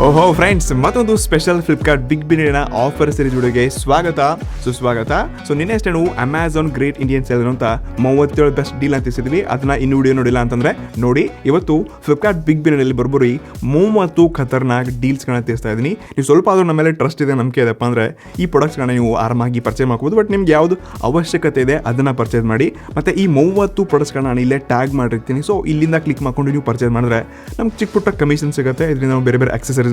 ಓಹೋ ಫ್ರೆಂಡ್ಸ್, ಮತ್ತೊಂದು special Flipkart big billion offer series ವಿಡಿಯೋಗೆ ಸ್ವಾಗತ ಸುಸ್ವಾಗತ. ಸೊ ನಿನ್ನೆ ಅಷ್ಟೇ ನಾವು ಅಮೆಝಾನ್ ಗ್ರೇಟ್ ಇಂಡಿಯನ್ ಸೇಲ್ ಅಂತ 37 ಬೆಸ್ಟ್ ಡೀಲ್ ಅಂತ ತಿಳಿಸಿದ್ವಿ. ಅದನ್ನ ಇನ್ನು ವಿಡಿಯೋ ನೋಡಿಲ್ಲ ಅಂತಂದ್ರೆ ನೋಡಿ. ಇವತ್ತು ಫ್ಲಿಪ್ಕಾರ್ಟ್ ಬಿಗ್ ಬಿಲಿಯನ್ ಅಲ್ಲಿ ಬರ್ಬೋರಿ 30 ಖತರ್ನಾಕ್ ಡೀಲ್ಸ್ಗಳನ್ನ ತಿಳಿಸ್ತಾ ಇದ್ದೀನಿ. ನೀವು ಸ್ವಲ್ಪ ಆದ್ರೂ ನಮ್ಮ ಮೇಲೆ ಟ್ರಸ್ಟ್ ಇದೆ, ನಂಬಿಕೆ ಇದೆಪ್ಪ ಅಂದ್ರೆ ಈ ಪ್ರಾಡಕ್ಟ್ಸ್ಗಳನ್ನ ನೀವು ಆರಾಮಾಗಿ ಪರ್ಚೇಸ್ ಮಾಡ್ಬೋದು. ಬಟ್ ನಿಮ್ಗೆ ಯಾವ್ದು ಅವಶ್ಯಕತೆ ಇದೆ ಅದನ್ನ ಪರ್ಚೇಸ್ ಮಾಡಿ. ಮತ್ತೆ ಈ 30 ಪ್ರಾಡಕ್ಟ್ಸ್ಗಳನ್ನ ನಾನು ಇಲ್ಲೇ ಟ್ಯಾಗ್ ಮಾಡಿರ್ತೀನಿ. ಸೊ ಇಲ್ಲಿಂದ ಕ್ಲಿಕ್ ಮಾಡ್ಕೊಂಡು ನೀವು ಪರ್ಚೇಸ್ ಮಾಡಿದ್ರೆ ನಮ್ಗೆ ಚಿಕ್ಕ ಪುಟ್ಟ ಕಮಿಷನ್ ಸಿಗುತ್ತೆ. ಇದರಿಂದ ನಾವು ಬೇರೆ ಬೇರೆ ಆಕ್ಸೆಸರೀಸ್ನ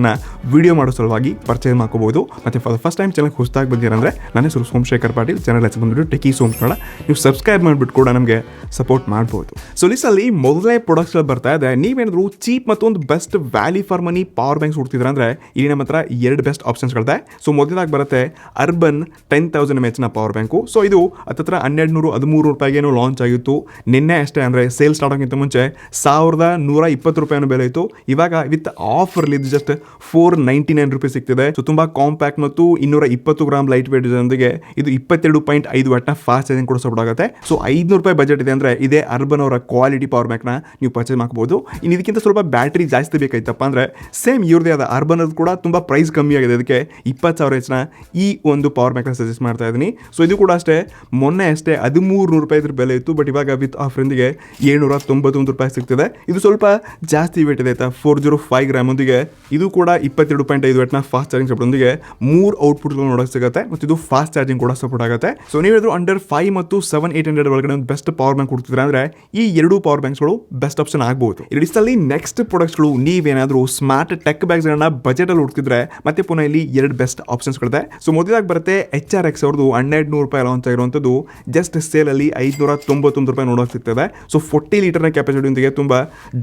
ವಿಡಿಯೋ ಮಾಡೋ ಸಲುವಾಗಿ ಪರ್ಚೇಸ್ ಮಾಡ್ಕೋಬಹುದು. ಮತ್ತೆ for the first time channel ಹೊಸದಾಗಿ ಬಂದಿರಂದ್ರೆ ನನ್ನ ಹೆಸರು ಸೋಮಶೇಖರ್ ಪಾಟೀಲ್. ಚಾನಲ್ ಹೆಸರು ಬಂದ್ಬಿಟ್ಟು ಟೆಕಿ ಸೋಮ್ಸ್ ಕನ್ನಡ. ನೀವು ಸಬ್ಸ್ಕ್ರೈಬ್ ಮಾಡಿಬಿಟ್ಟು ಕೂಡ ನಮಗೆ ಸಪೋರ್ಟ್ ಮಾಡ್ಬೋದು. ಸೊ ಲಿಸ್ಟಲ್ಲಿ ಮೊದಲನೇ ಪ್ರಾಡಕ್ಟ್ಸ್ಗಳು ಬರ್ತಾ ಇದೆ. ನೀವೇನಾದ್ರು ಚೀಪ್ ಮತ್ತು ಒಂದು best value for money power banks ಹುಡ್ತಿದ್ರೆ ಅಂದ್ರೆ ಇಲ್ಲಿ ನಮ್ಮ ಹತ್ರ 2 ಬೆಸ್ಟ್ ಆಪ್ಷನ್ಸ್ಗಳಿದೆ. ಸೊ ಮೊದಲಾಗಿ ಬರುತ್ತೆ urban 10,000 mAh power bank. So ಇದು ಹತ್ತಿರ 1213 ರೂಪಾಯಿಗೇನೋ ಲಾಂಚ್ ಆಗಿತ್ತು ನಿನ್ನೆ ಅಷ್ಟೇ. ಅಂದರೆ ಸೇಲ್ ಸ್ಟಾರ್ಟ್ ಆಗೋಕ್ಕಿಂತ ಮುಂಚೆ 1120 ರೂಪಾಯಿನೋ ಬೆಲೆ ಇತ್ತು. ಇವಾಗ ವಿತ್ ಆಫರ್ ಇದು ಜಸ್ಟ್ 499 ರೂಪೀಸ್ ಸಿಗ್ತಿದೆ. ಸೊ ತುಂಬಾ ಕಾಂಪ್ಯಾಕ್ಟ್ ಮತ್ತು 220 ಗ್ರಾಮ್ ಲೈಟ್ ವೇಟ್ ಜೊತೆಗೆ ಇದು 22.5 ವಾಟ್ನ ಫಾಸ್ಟ್ ಚಾರ್ಜಿಂಗ್ ಕೂಡ ಸಪೋರ್ಟ್ ಆಗುತ್ತೆ. ಸೊ 500 ರೂಪಾಯಿ ಬಜೆಟ್ ಇದೆ ಅಂದ್ರೆ ಇದೇ ಅರ್ಬನ್ ಅವರ ಕ್ವಾಲಿಟಿ ಪವರ್ ಬ್ಯಾಂಕ್ನ ನೀವು ಪರ್ಚೇಸ್ ಮಾಡ್ಕೋಬಹುದು. ಇನ್ನು ಇದಕ್ಕಿಂತ ಸ್ವಲ್ಪ ಬ್ಯಾಟ್ರಿ ಜಾಸ್ತಿ ಬೇಕಾಯ್ತಪ್ಪ ಅಂದ್ರೆ ಸೇಮ್ ಇವ್ರದೇ ಆದ ಅರ್ಬನ್ ಅದು ಕೂಡ ತುಂಬಾ ಪ್ರೈಸ್ ಕಮ್ಮಿ ಆಗಿದೆ. ಅದಕ್ಕೆ 20,000 ಹೆಚ್ಚಿನ ಈ ಒಂದು ಪವರ್ ಬ್ಯಾಂಕ್ನ ಸಜೆಸ್ಟ್ ಮಾಡ್ತಾ ಇದ್ದೀನಿ. ಸೊ ಇದು ಕೂಡ ಅಷ್ಟೇ ಮೊನ್ನೆ ಅಷ್ಟೇ 1300 ರೂಪಾಯಿ ಇದ್ರ ಬೆಲೆ ಇತ್ತು. ಬಟ್ ಇವಾಗ ವಿತ್ ಆಫರ್ಗೆ 791 ರೂಪಾಯಿ ಸಿಗ್ತಿದೆ. ಇದು ಸ್ವಲ್ಪ ಜಾಸ್ತಿ ವೇಟ್ ಇದೆ ಆಯ್ತಾ. 405 ಗ್ರಾಮ್ ಒಂದಿಗೆ ಇದು ಕೂಡ 22.5 ವಾಟ್ನ ಫಾಸ್ಟ್ ಚಾರ್ಜಿಂಗ್ ಸಪೋರ್ಟ್ ಒಂದಿಗೆ 3 ಔಟ್ಪುಟ್ಗಳು ನೋಡೋಕೆ ಸಿಗುತ್ತೆ. ಮತ್ತು ಇದು ಫಾಸ್ಟ್ ಚಾರ್ಜಿಂಗ್ ಕೂಡ ಸಪೋರ್ಟ್ ಆಗುತ್ತೆ. ಸೊ ನೀವೇನಾದ್ರು ಅಂಡರ್ 5 ಮತ್ತು 7,800 ಒಳಗಡೆ ಒಂದು ಬೆಸ್ಟ್ ಪವರ್ ಬ್ಯಾಂಕ್ ಕೊಡ್ತಿದ್ರೆ ಅಂದ್ರೆ ಈ 2 ಪವರ್ ಬ್ಯಾಂಕ್ಸ್ಗಳು ಬೆಸ್ಟ್ ಆಪ್ಷನ್ ಆಗಬಹುದು. ಇಷ್ಟಲ್ಲಿ ನೆಕ್ಸ್ಟ್ ಪ್ರಾಡಕ್ಟ್ಸ್ಗಳು ನೀವೇನಾದರೂ ಸ್ಮಾರ್ಟ್ ಟೆಕ್ ಬ್ಯಾಗ್ಸ್ಗಳನ್ನ ಬಜೆಟಲ್ಲಿ ಹುಡುಕಿದ್ರೆ ಮತ್ತೆ ಪುನಃ ಇಲ್ಲಿ 2 ಬೆಸ್ಟ್ ಆಪ್ಷನ್ಸ್ಗಳಿದೆ. ಸೊ ಮೊದಲಾಗಿ ಬರುತ್ತೆ HRX ಅವ್ರದ್ದು 1200 ರೂಪಾಯಿ ಲಾಂಚ್ ಆಗಿರುವಂಥದ್ದು ಜಸ್ಟ್ ಸೇಲಲ್ಲಿ 591 ರೂಪಾಯಿ ನೋಡೋಕೆ ಸಿಗ್ತದೆ. ಸೊ 40 ಲೀಟರ್ನ ಕೆಪಾಸಿಟಿಯೊಂದಿಗೆ ತುಂಬ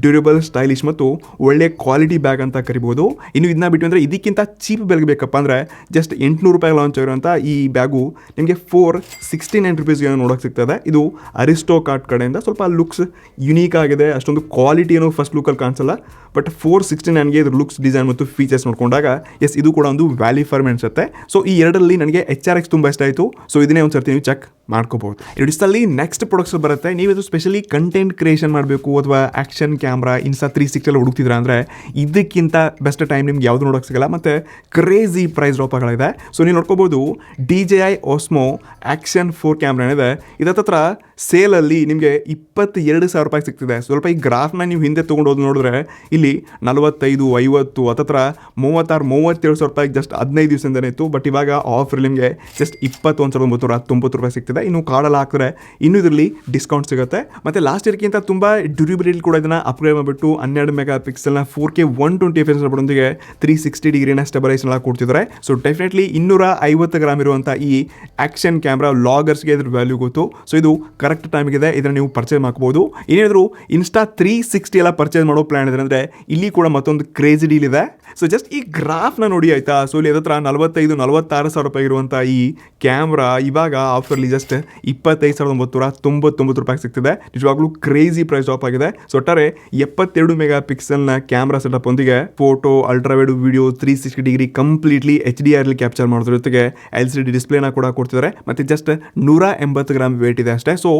ಡ್ಯೂರಬಲ್, ಸ್ಟೈಲಿಶ್ ಮತ್ತು ಒಳ್ಳೆ ಕ್ವಾಲಿಟಿ ಬ್ಯಾಗ್ ಅಂತ ಕರಿಬಹುದು. ಇನ್ನು ಇದನ್ನ ಬಿಟ್ಟು ಅಂದರೆ ಇದಕ್ಕಿಂತ ಚೀಪ್ ಬೆಲೆಗೆ ಬೇಕಪ್ಪ ಅಂದರೆ ಜಸ್ಟ್ 800 ರೂಪಾಯಿ ಲಾಂಚ್ ಆಗಿರುವಂಥ ಈ ಬ್ಯಾಗು ನಿಮಗೆ 469 ರೂಪೀಸ್ಗೆ ನೋಡೋಕೆ ಸಿಗ್ತದೆ. ಇದು ಅರಿಸ್ಟೋ ಕಾರ್ಟ್ ಕಡೆಯಿಂದ ಸ್ವಲ್ಪ ಲುಕ್ಸ್ ಯುನೀಕ್ ಆಗಿದೆ. ಅಷ್ಟೊಂದು ಕ್ವಾಲಿಟಿ ಏನೋ ಫಸ್ಟ್ ಲುಕ್ಕಲ್ಲಿ ಕಾಣಿಸಲ್ಲ. ಬಟ್ 469ಗೆ ಇದ್ರ ಲುಕ್ಸ್, ಡಿಸೈನ್ ಮತ್ತು ಫೀಚರ್ಸ್ ನೋಡ್ಕೊಂಡಾಗ ಎಸ್ ಇದು ಕೂಡ ಒಂದು ವ್ಯಾಲ್ಯೂ ಫಾರ್ ಮನಿ ಅನ್ಸುತ್ತೆ. ಸೊ ಈ ಎರಡರಲ್ಲಿ ನನಗೆ HRX ತುಂಬ ಇಷ್ಟ ಆಯಿತು. ಸೊ ಇದನ್ನೇ ಒಂದು ಸರ್ತಿ ನೀವು ಚೆಕ್ ಮಾಡ್ಕೋಬಹುದು. ಇಷ್ಟಲ್ಲಿ ನೆಕ್ಸ್ಟ್ ಪ್ರಾಡಕ್ಟ್ಸ್ ಬರುತ್ತೆ. ನೀವಿದು ಸ್ಪೆಷಲಿ ಕಂಟೆಂಟ್ ಕ್ರಿಯೇಷನ್ ಮಾಡಬೇಕು ಅಥವಾ ಆಕ್ಷನ್ ಕ್ಯಾಮ್ರಾ, ಇನ್ಸ್ಟಾ 360 ಎಲ್ಲ ಹುಡುಕ್ತಿದ್ರ ಅಂದರೆ ಇದಕ್ಕಿಂತ ಬೆಸ್ಟ್ ಟೈಮ್ ನಿಮ್ಗೆ ಯಾವುದು ನೋಡೋಕೆ ಸಿಗಲ್ಲ. ಮತ್ತು ಕ್ರೇಜಿ ಪ್ರೈಸ್ ಡ್ರಾಪ್ಗಳಿದೆ. ಸೊ ನೀವು ನೋಡ್ಕೋಬೋದು DJI Osmo ಆಕ್ಷನ್ 4 ಕ್ಯಾಮ್ರಾ ಏನಿದೆ ಇದತ್ರ ಸೇಲಲ್ಲಿ ನಿಮಗೆ 22,000 ರೂಪಾಯಿ ಸಿಗ್ತಿದೆ. ಸ್ವಲ್ಪ ಈ ಗ್ರಾಫ್ನ ನೀವು ಹಿಂದೆ ತೊಗೊಂಡೋದು ನೋಡಿದ್ರೆ ಇಲ್ಲಿ 45, 50 ಹತ್ತತ್ರ 36, 37,000 ರೂಪಾಯಿಗೆ ಜಸ್ಟ್ 15 ದಿವಸದಿಂದನೇ ಇತ್ತು. ಬಟ್ ಇವಾಗ ಆಫರ್ ನಿಮಗೆ ಜಸ್ಟ್ 21,990 ರೂಪಾಯಿ ಸಿಗ್ತಿದೆ. ಇನ್ನು ಕಾರ್ಡೆಲ್ಲ ಹಾಕಿದ್ರೆ ಇನ್ನೂ ಇದರಲ್ಲಿ ಡಿಸ್ಕೌಂಟ್ ಸಿಗುತ್ತೆ. ಮತ್ತು ಲಾಸ್ಟ್ ಇಯರ್ಗಿಂತ ತುಂಬ ಡ್ಯೂರಿಬಿಲಿಟಿ ಕೂಡ ಇದನ್ನು ಅಪ್ಗ್ರೇಡ್ ಮಾಡಿಬಿಟ್ಟು 12 ಮೆಗಾ ಪಿಕ್ಸೆಲ್ನ 4K 120 FPS ನೊಂದಿಗೆ 360 ಡಿಗ್ರಿನ ಸ್ಟೆಬಲೈಸೇಷನ್ ಎಲ್ಲ ಕೊಡ್ತಿದ್ದಾರೆ. ಸೊ ಡೆಫಿನೆಟ್ಲಿ 250 ಗ್ರಾಮ್ ಇರುವಂಥ ಈ ಆಕ್ಷನ್ ಕ್ಯಾಮ್ರಾ ವ್ಲಾಗರ್ಸ್ಗೆ ಇದ್ರ ವ್ಯಾಲ್ಯೂ ಗೊತ್ತು. ಸೊ ಇದು ಕರೆಕ್ಟ್ ಟೈಮ್ಗಿದೆ. ಇದನ್ನು ನೀವು ಪರ್ಚೇಸ್ ಮಾಡ್ಕೋಬಹುದು. ಏನಾದರೂ ಇನ್ಸ್ಟಾ 360 ಎಲ್ಲ ಪರ್ಚೇಸ್ ಮಾಡೋ ಪ್ಲಾನ್ ಇದೆ ಅಂದರೆ ಇಲ್ಲಿ ಕೂಡ ಮತ್ತೊಂದು ಕ್ರೇಜಿ ಡೀಲ್ ಇದೆ. ಸೊ ಜಸ್ಟ್ ಈ ಗ್ರಾಫ್ನ ನೋಡಿ ಆಯಿತಾ. ಸೊ ಇಲ್ಲಿ ಅದತ್ರ 45,000-46,000 ರೂಪಾಯಿ ಇರುವಂಥ ಈ ಕ್ಯಾಮ್ರಾ ಇವಾಗ ಆಫರ್ಲಿ ಜಸ್ಟ್ 25,999 ರೂಪಾಯಿ ಸಿಗ್ತಿದೆ. ನಿಜವಾಗ್ಲೂ ಕ್ರೇಜಿ ಪ್ರೈಸ್ ಡ್ರಾಪ್ ಆಗಿದೆ. ಸೊ ಒಟ್ಟಾರೆ 72 ಮೆಗಾ ಪಿಕ್ಸೆಲ್ನ ಕ್ಯಾಮ್ರಾ ಸೆಟಪ್ ಒಂದಿಗೆ photo, ultrawide video, 360 degree completely HDR capture ಮಾಡೋದ್ರ ಜೊತೆಗೆ LCD ಡಿಸ್ಪ್ಲೇನ ಕೂಡ ಕೊಡ್ತಿದ್ದಾರೆ. ಮತ್ತು ಜಸ್ಟ್ 180 ಗ್ರಾಮ್ ವೇಟ್ ಇದೆ ಅಷ್ಟೇ. ಸೊ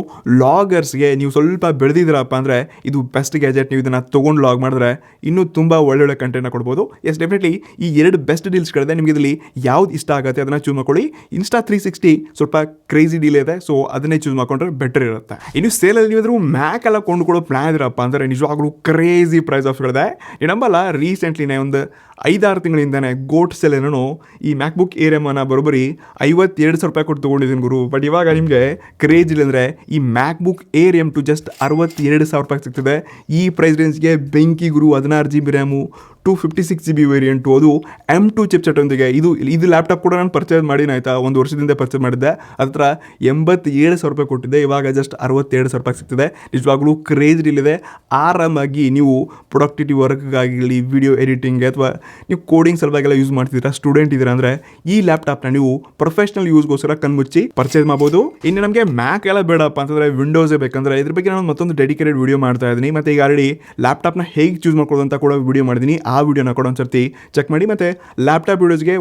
ಲಾಗರ್ಸ್ಗೆ ನೀವು ಸ್ವಲ್ಪ ಬೆಳೆದಿದ್ದೀರಪ್ಪ ಅಂದರೆ ಇದು ಬೆಸ್ಟ್ ಗ್ಯಾಜೆಟ್. ನೀವು ಇದನ್ನು ತೊಗೊಂಡು ಲಾಗ್ ಮಾಡಿದ್ರೆ ಇನ್ನೂ ತುಂಬ ಒಳ್ಳೊಳ್ಳೆ ಕಂಟೆಂಟ್ನ ಕೊಡ್ಬೋದು. ಎಸ್ ಡೆಫಿನೆಟ್ಲಿ ಈ 2 ಬೆಸ್ಟ್ ಡೀಲ್ಸ್ಗಳಿದೆ. ನಿಮಗೆ ಇದರಲ್ಲಿ ಯಾವ್ದು ಇಷ್ಟ ಆಗುತ್ತೆ ಅದನ್ನು ಚೂಸ್ ಮಾಡ್ಕೊಳ್ಳಿ. ಇನ್ಸ್ಟಾ 360 ಸ್ವಲ್ಪ ಕ್ರೇಜಿ ಡೀಲ್ ಇದೆ. ಸೊ ಅದನ್ನೇ ಚೂಸ್ ಮಾಡ್ಕೊಂಡ್ರೆ ಬೆಟರ್ ಇರುತ್ತೆ. ಇನ್ನು ಸೇಲಲ್ಲಿ ನೀವಾದರೂ ಮ್ಯಾಕ್ ಎಲ್ಲ ಕೊಂಡುಕೊಳ್ಳೋ ಪ್ಲಾನ್ ಇದ್ರಪ್ಪ ಅಂದರೆ ನಿಜವಾಗ್ಲೂ ಕ್ರೇಜಿ ಪ್ರೈಸ್ ಆಫರ್ಗಳಿದೆ. ನಂಬಲ್ಲ, ರೀಸೆಂಟ್ಲಿನೇ ಒಂದು 5-6 ತಿಂಗಳಿಂದಾನೆ ಗೋಟ್ ಸೆಲ್ ಏನೋ ಈ ಮ್ಯಾಕ್ಬುಕ್ ಏರ್ ಎಮ್ ಬರೋಬ್ಬರಿ 52,000 ರೂಪಾಯಿ ಕೊಟ್ಟು ತೊಗೊಂಡಿದ್ದೀನಿ ಗುರು. ಬಟ್ ಇವಾಗ ನಿಮಗೆ ಕ್ರೇಜ್ ಇಲ್ಲ ಅಂದರೆ ಈ ಮ್ಯಾಕ್ಬುಕ್ ಏರ್ M2 ಜಸ್ಟ್ 62,000 ರೂಪಾಯಿ ಸಿಗ್ತಿದೆ. ಈ ಪ್ರೈಸ್ ರೇಂಜ್ಗೆ ಬೆಂಕಿ ಗುರು. 16 GB ರ್ಯಾಮು, 256 GB ವೇರಿಯಂಟು, ಅದು M2 ಚಿಪ್ಸೆಟ್ ಒಂದಿಗೆ. ಇದು ಲ್ಯಾಪ್ಟಾಪ್ ಕೂಡ ನಾನು ಪರ್ಚೇಸ್ ಮಾಡಿನ ಆಯಿತಾ. 1 ವರ್ಷದಿಂದ ಪರ್ಚೇಸ್ ಮಾಡಿದ್ದೆ. ಅದರ 87,000 ರೂಪಾಯಿ ಕೊಟ್ಟಿದ್ದೆ. ಇವಾಗ ಜಸ್ಟ್ 62,000 ರೂಪಾಯಿ ಸಿಗ್ತಿದೆ. ನಿಜವಾಗ್ಲೂ ಕ್ರೇಜ್ ಡೀಲ್ ಇದೆ. ಆರಾಮಾಗಿ ನೀವು ಪ್ರೊಡಕ್ಟಿವಿಟಿ ವರ್ಕ್ಗಾಗಲಿ, ವಿಡಿಯೋ ಎಡಿಟಿಂಗ್ ಅಥವಾ ನೀವು ಕೋಡಿಂಗ್ ಸಲುವಾಗೆಲ್ಲ ಯೂಸ್ ಮಾಡ್ತಿದ್ದೀರಾ, ಸ್ಟೂಡೆಂಟ್ ಇದ್ದೀರಾ ಅಂದರೆ ಈ ಲ್ಯಾಪ್ಟಾಪ್ನ ನೀವು ಪ್ರೊಫೆಷನಲ್ ಯೂಸ್ಗೋಸ್ಕರ ಕಣ್ಮುಚ್ಚಿ ಪರ್ಚೇಸ್ ಮಾಡ್ಬೋದು. ಇನ್ನು ನಮಗೆ ಮ್ಯಾಕ್ ಎಲ್ಲ ಬೇಡಪ್ಪ ಅಂತಂದರೆ ವಿಂಡೋಸೇ ಬೇಕಂದ್ರೆ ಇದ್ರ ಬಗ್ಗೆ ನಾನು ಮತ್ತೊಂದು ಡೆಡಿಕೇಟೆಡ್ ವಿಡಿಯೋ ಮಾಡ್ತಾ ಇದ್ದೀನಿ. ಮತ್ತು ಈಗ ಆಲ್ರೆಡಿ ಲ್ಯಾಪ್ಟಾಪ್ನ ಹೇಗೆ ಚೂಸ್ ಮಾಡ್ಕೊಳ್ಳೋದು ಅಂತ ಕೂಡ ವಿಡಿಯೋ ಮಾಡಿದ್ದೀನಿ. ಆ ಆ ವಿಡಿಯೋನ ಕೂಡ ಒಂದ್ಸರ್ತಿ ಚೆಕ್ ಮಾಡಿ. ಮತ್ತೆ ಲ್ಯಾಪ್ಟಾಪ್ ವಿಡಿಯೋಸ್ಗೆ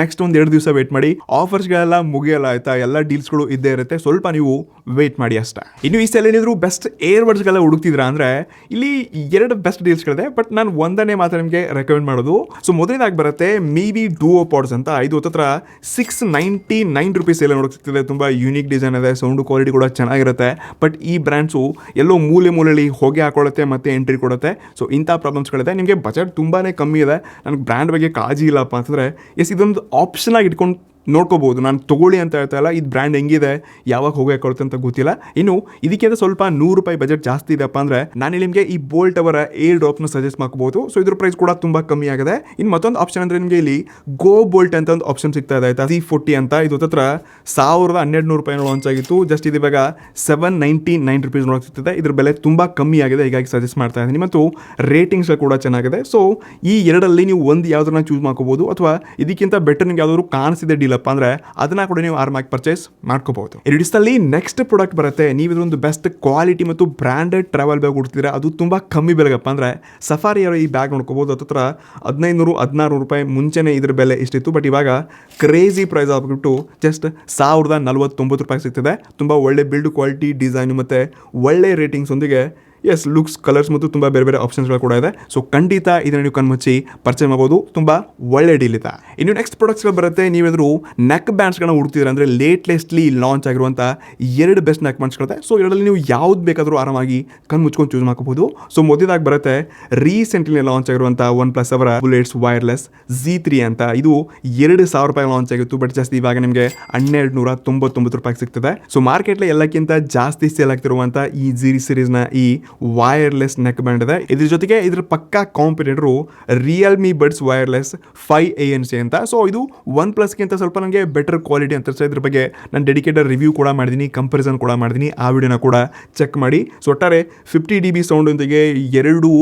ನೆಕ್ಸ್ಟ್ ಒಂದು 2 ದಿವಸ ವೇಟ್ ಮಾಡಿ. ಆಫರ್ಸ್ಗಳೆಲ್ಲ ಮುಗಿಯಲ್ಲ ಆಯ್ತಾ, ಎಲ್ಲ ಡೀಲ್ಸ್ಗಳು ಇದ್ದೇ ಇರುತ್ತೆ, ಸ್ವಲ್ಪ ನೀವು ವೇಟ್ ಮಾಡಿ ಅಷ್ಟೇ. ಇನ್ನು ಈ ಸಲ ಏನಿದ್ರು ಬೆಸ್ಟ್ ಏರ್ಬಡ್ಸ್ಗೆಲ್ಲ ಹುಡುಕ್ತಿದ್ರ ಅಂದ್ರೆ ಇಲ್ಲಿ 2 ಬೆಸ್ಟ್ ಡೀಲ್ಸ್ಗಳಿದೆ, ಬಟ್ ನಾನು ಒಂದನೇ ಮಾತ್ರ ನಿಮಗೆ ರೆಕಮೆಂಡ್ ಮಾಡೋದು. ಸೊ ಮೊದಲನೇದಾಗಿ ಬರುತ್ತೆ ಮೀವಿ ಡೂವೋ ಪಾಡ್ಸ್ ಅಂತ. ಇದು ಹತ್ರ $699 ಎಲ್ಲ ನೋಡಕ್ ಸಿಗ್ತಿದೆ. ತುಂಬಾ ಯೂನಿಕ್ ಡಿಸೈನ್ ಇದೆ, ಸೌಂಡ್ ಕ್ವಾಲಿಟಿ ಕೂಡ ಚೆನ್ನಾಗಿರುತ್ತೆ. ಬಟ್ ಈ ಬ್ರ್ಯಾಂಡ್ಸು ಎಲ್ಲೋ ಮೂಲೆಯಲ್ಲಿ ಹೊಗೆ ಹಾಕೊಳ್ಳುತ್ತೆ ಮತ್ತೆ ಎಂಟ್ರಿ ಕೊಡುತ್ತೆ. ಸೊ ಇಂಥ ಪ್ರಾಬ್ಲಮ್ಸ್ಗಳಿದೆ. ನಿಮಗೆ ಬಜೆಟ್ ತುಂಬಾನೇ ಕಮ್ಮಿ ಇದೆ, ನನಗೆ ಬ್ರ್ಯಾಂಡ್ ಬಗ್ಗೆ ಕಾಳಜಿ ಇಲ್ಲಪ್ಪ ಅಂತಂದರೆ ಇದೊಂದು ಆಪ್ಷನ್ ಆಗಿ ಇಟ್ಕೊಂಡು ನೋಡ್ಕೋಬಹುದು. ನಾನು ತೊಗೊಳ್ಳಿ ಅಂತ ಹೇಳ್ತಾ ಇಲ್ಲ, ಇದು ಬ್ರ್ಯಾಂಡ್ ಹೆಂಗಿದೆ, ಯಾವಾಗ ಹೋಗಿ ಹಾಕೊಳುತ್ತೆ ಅಂತ ಗೊತ್ತಿಲ್ಲ. ಇನ್ನು ಇದಕ್ಕಿಂತ ಸ್ವಲ್ಪ $100 ಬಜೆಟ್ ಜಾಸ್ತಿ ಇದೆಪ್ಪ ಅಂದರೆ ನಾನು ನಿಮಗೆ ಈ ಬೋಲ್ಟ್ ಅವರ ಏರ್ ಡ್ರಾಪ್ನ ಸಜೆಸ್ಟ್ ಮಾಡ್ಕೋಬಹುದು. ಸೊ ಇದ್ರ ಪ್ರೈಸ್ ಕೂಡ ತುಂಬ ಕಮ್ಮಿ ಆಗಿದೆ. ಇನ್ನು ಮತ್ತೊಂದು ಆಪ್ಷನ್ ಅಂದರೆ ನಿಮಗೆ ಇಲ್ಲಿ ಗೋ ಬೋಲ್ಟ್ ಅಂತ ಒಂದು ಆಪ್ಷನ್ ಸಿಗ್ತಾ ಇದೆ ಆಯ್ತಾ, C40 ಅಂತ. ಇದು ಹತ್ರ $1,1200 ಲಾಂಚ್ ಆಗಿತ್ತು. ಜಸ್ಟ್ ಇದು ಇವಾಗ $799 ನೋಡೋಕೆ ಸಿಗ್ತದೆ. ಇದ್ರ ಬೆಲೆ ತುಂಬ ಕಮ್ಮಿ ಆಗಿದೆ, ಹೀಗಾಗಿ ಸಜೆಸ್ಟ್ ಮಾಡ್ತಾ ಇದ್ದೀನಿ. ಮತ್ತು ರೇಟಿಂಗ್ಸ್ ಕೂಡ ಚೆನ್ನಾಗಿದೆ. ಸೊ ಈ ಎರಡಲ್ಲಿ ನೀವು ಒಂದು ಯಾವ್ದನ್ನ ಚೂಸ್ ಮಾಡ್ಕೋಬಹುದು, ಅಥವಾ ಇದಕ್ಕಿಂತ ಬೆಟರ್ ನಿಮ್ಗೆ ಯಾವ್ದಾದ್ರು ಕಾಣಿಸಿದೆ ಡೀಲ್ ಅಂದ್ರೆ ಅದನ್ನ ಕೂಡ ನೀವು ಆರಾಮಾಗಿ ಪರ್ಚೇಸ್ ಮಾಡ್ಕೋಬಹುದು. ರಿಡಿಸ್ನಲ್ಲಿ ನೆಕ್ಸ್ಟ್ ಪ್ರಾಡಕ್ಟ್ ಬರುತ್ತೆ. ನೀವು ಇದೊಂದು ಬೆಸ್ಟ್ ಕ್ವಾಲಿಟಿ ಮತ್ತು ಬ್ರಾಂಡೆಡ್ ಟ್ರಾವೆಲ್ ಬ್ಯಾಗ್ ಹುಡ್ತಿದ್ರೆ ಅದು ತುಂಬಾ ಕಮ್ಮಿ ಬೆಲೆಗಪ್ಪ ಅಂದ್ರೆ ಸಫಾರಿ ಅವರ ಈ ಬ್ಯಾಗ್ ನೋಡ್ಕೋಬಹುದು. ಹತ್ರ $1500-1600 ಮುಂಚೆನೆ ಇದ್ರ ಬೆಲೆ ಇಷ್ಟಿತ್ತು, ಬಟ್ ಇವಾಗ ಕ್ರೇಜಿ ಪ್ರೈಸ್ ಆಗ್ಬಿಟ್ಟು ಜಸ್ಟ್ $1049 ಸಿಗ್ತದೆ. ತುಂಬಾ ಒಳ್ಳೆ ಬಿಲ್ಡ್ ಕ್ವಾಲಿಟಿ, ಡಿಸೈನ್ ಮತ್ತೆ ಒಳ್ಳೆ ರೇಟಿಂಗ್ಸ್ ಒಂದಿಗೆ ಲುಕ್ಸ್, ಕಲರ್ಸ್ ಮತ್ತು ತುಂಬ ಬೇರೆ ಆಪ್ಷನ್ಸ್ಗಳು ಕೂಡ ಇದೆ. ಸೊ ಖಂಡಿತ ಇದನ್ನು ನೀವು ಕಣ್ಮುಚ್ಚಿ ಪರ್ಚೇಸ್ ಮಾಡ್ಬೋದು, ತುಂಬ ಒಳ್ಳೆ ಡೀಲ್ ಇದೆ. ಇನ್ನು ನೆಕ್ಸ್ಟ್ ಪ್ರಾಡಕ್ಟ್ಸ್ಗಳು ಬರುತ್ತೆ. ನೀವೇನಾದರೂ ನೆಕ್ ಬ್ಯಾಂಡ್ಸ್ಗಳನ್ನ ಹುಡ್ತಿದ್ರೆ ಅಂದರೆ ಲೇಟೆಸ್ಟ್ಲಿ ಲಾಂಚ್ ಆಗಿರುವಂಥ 2 ಬೆಸ್ಟ್ ನೆಕ್ ಬ್ಯಾಂಡ್ಸ್ಗಳಿದೆ. ಸೊ ಇದರಲ್ಲಿ ನೀವು ಯಾವ್ದು ಬೇಕಾದರೂ ಆರಾಮಾಗಿ ಕಣ್ಮುಚ್ಕೊಂಡು ಚೂಸ್ ಮಾಡ್ಕೋಬಹುದು. ಸೊ ಮೊದಲಾಗಿ ಬರುತ್ತೆ ರೀಸೆಂಟ್ಲಿ ಲಾಂಚ್ ಆಗಿರುವಂಥ OnePlus ಅವರ ಬುಲೆಟ್ಸ್ ವೈರ್ಲೆಸ್ Z3 ಅಂತ. ಇದು $2,000 ಲಾಂಚ್ ಆಗಿತ್ತು, ಬಟ್ ಜಾಸ್ತಿ ಇವಾಗ ನಿಮಗೆ $1,299 ಸಿಗ್ತದೆ. ಸೊ ಮಾರ್ಕೆಟ್ಲಿ ಎಲ್ಲಕ್ಕಿಂತ ಜಾಸ್ತಿ ಸೇಲ್ ಆಗ್ತಿರುವಂಥ ಈ Z ಸೀರೀಸ್ನ ಈ ವೈರ್ಲೆಸ್ ನೆಕ್ ಬ್ಯಾಂಡ್ ಇದೆ. ಇದ್ರ ಜೊತೆಗೆ ಇದ್ರ ಪಕ್ಕಾ competitor Realme buds wireless 5ANC ಅಂತ. ಸೊ ಇದು OnePlusಗಿಂತ ಸ್ವಲ್ಪ ನನಗೆ ಬೆಟರ್ ಕ್ವಾಲಿಟಿ ಅಂತ. ಸೊ ಇದ್ರ ಬಗ್ಗೆ ನಾನು ಡೆಡಿಕೇಟೆಡ್ ರಿವ್ಯೂ ಕೂಡ ಮಾಡಿದ್ದೀನಿ, ಕಂಪಾರಿಸನ್ ಕೂಡ ಮಾಡಿದ್ದೀನಿ, ಆ ವಿಡಿಯೋನ ಕೂಡ ಚೆಕ್ ಮಾಡಿ. ಸೊ ಒಟ್ಟಾರೆ 50 dB ಸೌಂಡೊಂದಿಗೆ 2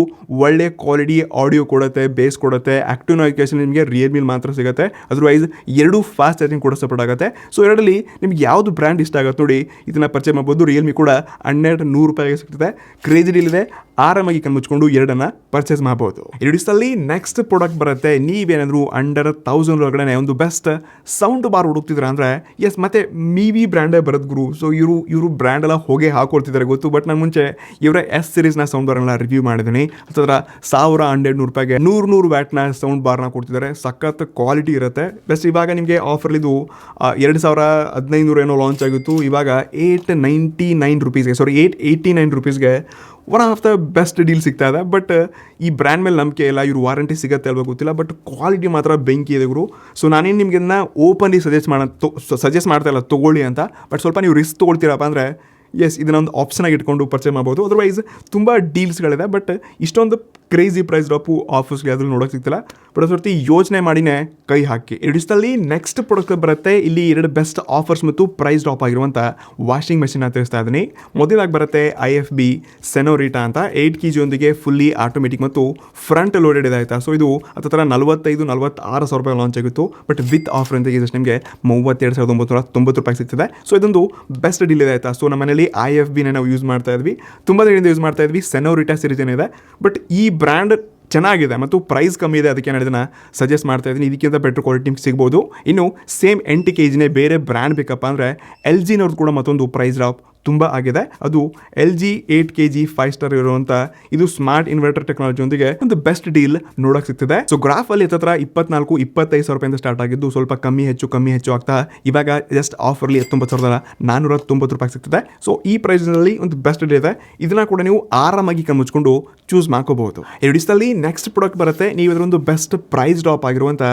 ಒಳ್ಳೆ ಕ್ವಾಲಿಟಿ ಆಡಿಯೋ ಕೊಡುತ್ತೆ, ಬೇಸ್ ಕೊಡುತ್ತೆ. ಆಕ್ಟಿವ್ ನೋಟಿಫಿಕೇಶನ್ ನಿಮಗೆ ರಿಯಲ್ಮಿಲಿ ಮಾತ್ರ ಸಿಗುತ್ತೆ, ಅದರ್ವೈಸ್ 2 ಫಾಸ್ಟ್ ಚಾರ್ಜಿಂಗ್ ಕೂಡ ಸಪೋರ್ಟ್ ಆಗುತ್ತೆ. ಸೊ ಎರಡರಲ್ಲಿ ನಿಮ್ಗೆ ಯಾವುದು ಬ್ರ್ಯಾಂಡ್ ಇಷ್ಟ ಆಗುತ್ತೆ ನೋಡಿ, ಇದನ್ನ ಪರ್ಚೇಸ್ ಮಾಡ್ಬೋದು. ರಿಯಲ್ಮಿ ಕೂಡ $1,200 ಸಿಗ್ತದೆ. ಕ್ರೇಜಿ ಡೀಲ್ ಇದೆ, ಆರಾಮಾಗಿ ಕಣ್ಮುಚ್ಕೊಂಡು 2 ಪರ್ಚೇಸ್ ಮಾಡಬಹುದು. ಇಡಿಸ್ನಲ್ಲಿ ನೆಕ್ಸ್ಟ್ ಪ್ರಾಡಕ್ಟ್ ಬರುತ್ತೆ. ನೀವೇನಾದರೂ ಅಂಡರ್ 1000 ಒಳಗಡೆ ಒಂದು ಬೆಸ್ಟ್ ಸೌಂಡ್ ಬಾರ್ ಹುಡುಕ್ತಿದ್ರ ಅಂದ್ರೆ ಮತ್ತೆ ಮೀವಿ ಬ್ರ್ಯಾಂಡೇ ಬರೋದು ಗುರು. ಸೊ ಇವರು ಬ್ರ್ಯಾಂಡ್ ಎಲ್ಲ ಹೋಗಿ ಹಾಕೊಳ್ತಿದ್ದಾರೆ ಗೊತ್ತು, ಬಟ್ ನಾನು ಮುಂಚೆ ಇವರ S ಸೀರೀಸ್ನ ಸೌಂಡ್ ಬಾರ್ನೆಲ್ಲ ರಿವ್ಯೂ ಮಾಡಿದ್ದೀನಿ. ಅದರ $1,100 100 ವ್ಯಾಟ್ನ ಸೌಂಡ್ ಬಾರ್ನ ಕೊಡ್ತಿದ್ದಾರೆ. ಸಖತ್ ಕ್ವಾಲಿಟಿ ಇರುತ್ತೆ. ಬೆಸ್ಟ್ ಇವಾಗ ನಿಮಗೆ ಆಫರ್ ಇದು $2,500 ಏನೋ ಲಾಂಚ್ ಆಗಿತ್ತು, ಇವಾಗ $889 one of the best deal ಸಿಗ್ತಾ ಇದೆ. ಬಟ್ ಈ ಬ್ರ್ಯಾಂಡ್ ಮೇಲೆ ನಂಬಿಕೆ ಇಲ್ಲ, ಇವರು ವಾರಂಟಿ ಸಿಗುತ್ತೆ ಅಲ್ವಾ ಗೊತ್ತಿಲ್ಲ, ಬಟ್ ಕ್ವಾಲಿಟಿ ಮಾತ್ರ ಬೆಂಕಿ ಇದೆ ಗುರು. ಸೊ ನಾನೇನು ನಿಮಗೆ ಓಪನ್ಲಿ ಸಜೆಸ್ಟ್ ಮಾಡ್ತಾ ಇಲ್ಲ ತೊಗೊಳ್ಳಿ ಅಂತ, ಬಟ್ ಸ್ವಲ್ಪ ನೀವು ರಿಸ್ಕ್ ತೊಗೊಳ್ತೀರಪ್ಪ ಅಂದರೆ ಇದನ್ನೊಂದು ಆಪ್ಷನ್ ಆಗಿ ಇಟ್ಕೊಂಡು ಪರ್ಚೇಸ್ ಮಾಡ್ಬೋದು. ಅದರ್ವೈಸ್ ತುಂಬ ಡೀಲ್ಸ್ಗಳಿದೆ, ಬಟ್ ಇಷ್ಟೊಂದು ಕ್ರೇಜಿ ಪ್ರೈಸ್ ಡ್ರಾಪು ಆಫರ್ಸ್ಗೆ ಅದ್ರಲ್ಲಿ ನೋಡೋಕೆ ಸಿಗ್ತಿಲ್ಲ. ಬಟ್ ಒಂದು ಸರ್ತಿ ಯೋಚನೆ ಮಾಡಿನೇ ಕೈ ಹಾಕಿ. ಇಡಿಸ್ನಲ್ಲಿ ನೆಕ್ಸ್ಟ್ ಪ್ರಾಡಕ್ಟ್ ಬರುತ್ತೆ. ಇಲ್ಲಿ 2 ಬೆಸ್ಟ್ ಆಫರ್ಸ್ ಮತ್ತು ಪ್ರೈಸ್ ಡ್ರಾಪ್ ಆಗಿರುವಂಥ ವಾಷಿಂಗ್ ಮೆಷಿನ್ ತಿಳಿಸ್ತಾ ಇದ್ದೀನಿ. ಮೊದಲಾಗಿ ಬರುತ್ತೆ IFB ಸೆನೋರಿಟಾ ಅಂತ. 8 kg ಯೊಂದಿಗೆ ಫುಲ್ಲಿ ಆಟೋಮೆಟಿಕ್ ಮತ್ತು ಫ್ರಂಟ್ ಲೋಡೆಡ್ ಇದೆ ಆಯಿತಾ. ಸೊ ಇದು ಹತ್ತಿರ $45,000-46,000 ಲಾಂಚ್ ಆಗಿತ್ತು, ಬಟ್ ವಿತ್ ಆಫರ್ ಅಂತ ಜಸ್ಟ್ ನಿಮಗೆ $32,990 ಸಿಗ್ತದೆ. ಸೊ ಇದೊಂದು ಬೆಸ್ಟ್ ಡೀಲ್ ಇದೆ ಆಯಿತಾ. ಸೊ ನಮ್ಮ ಮನೇಲಿ IFBನೇ ನಾವು ಯೂಸ್ ಮಾಡ್ತಾ ಇದ್ವಿ, ತುಂಬ ದಿನದಿಂದ ಯೂಸ್ ಮಾಡ್ತಾ ಇದ್ವಿ. ಸೆನೋರಿಟಾ ಸೀರೀಸ್ ಏನಿದೆ, ಬಟ್ ಈ ಬ್ರ್ಯಾಂಡ್ ಚೆನ್ನಾಗಿದೆ ಮತ್ತು ಪ್ರೈಸ್ ಕಮ್ಮಿ ಇದೆ, ಅದಕ್ಕೆ ನಾನು ಇದನ್ನು ಸಜೆಸ್ಟ್ ಮಾಡ್ತಾ ಇದ್ದೀನಿ. ಇದಕ್ಕಿಂತ ಬೆಟರ್ ಕ್ವಾಲಿಟಿ ಸಿಗ್ಬೋದು. ಇನ್ನು ಸೇಮ್ 8 kgನೇ ಬೇರೆ ಬ್ರ್ಯಾಂಡ್ ಬೇಕಪ್ಪ ಅಂದರೆ LGನವ್ರದ್ದು ಕೂಡ ಮತ್ತೊಂದು ಪ್ರೈಸ್ ಡ್ರಾಪ್ ತುಂಬ ಆಗಿದೆ. ಅದು LG 8 kg 5 ಸ್ಟಾರ್ ಇರುವಂಥ ಇದು ಸ್ಮಾರ್ಟ್ ಇನ್ವರ್ಟರ್ ಟೆಕ್ನಾಲಜಿಯೊಂದಿಗೆ ಒಂದು ಬೆಸ್ಟ್ ಡೀಲ್ ನೋಡೋಕೆ ಸಿಗ್ತಿದೆ. ಸೊ ಗ್ರಾಫಲ್ಲಿ ಹತ್ತಿರ $24,000-25,000 ಸ್ಟಾರ್ಟ್ ಆಗಿದ್ದು, ಸ್ವಲ್ಪ ಕಮ್ಮಿ ಹೆಚ್ಚು ಆಗ್ತಾ ಇವಾಗ ಜಸ್ಟ್ ಆಫರ್ಲಿ $19,490 ಸಿಗ್ತದೆ. ಸೊ ಈ ಪ್ರೈಸ್ನಲ್ಲಿ ಒಂದು ಬೆಸ್ಟ್ ಡೀಲ್ ಇದೆ, ಇದನ್ನ ಕೂಡ ನೀವು ಆರಾಮಾಗಿ ಕಣ್ಮುಚ್ಕೊಂಡು ಚೂಸ್ ಮಾಡ್ಕೋಬಹುದು. ಡಿಸ್ನಲ್ಲಿ ನೆಕ್ಸ್ಟ್ ಪ್ರಾಡಕ್ಟ್ ಬರುತ್ತೆ. ನೀವು ಇದರೊಂದು ಬೆಸ್ಟ್ ಪ್ರೈಸ್ ಡ್ರಾಪ್ ಆಗಿರುವಂಥ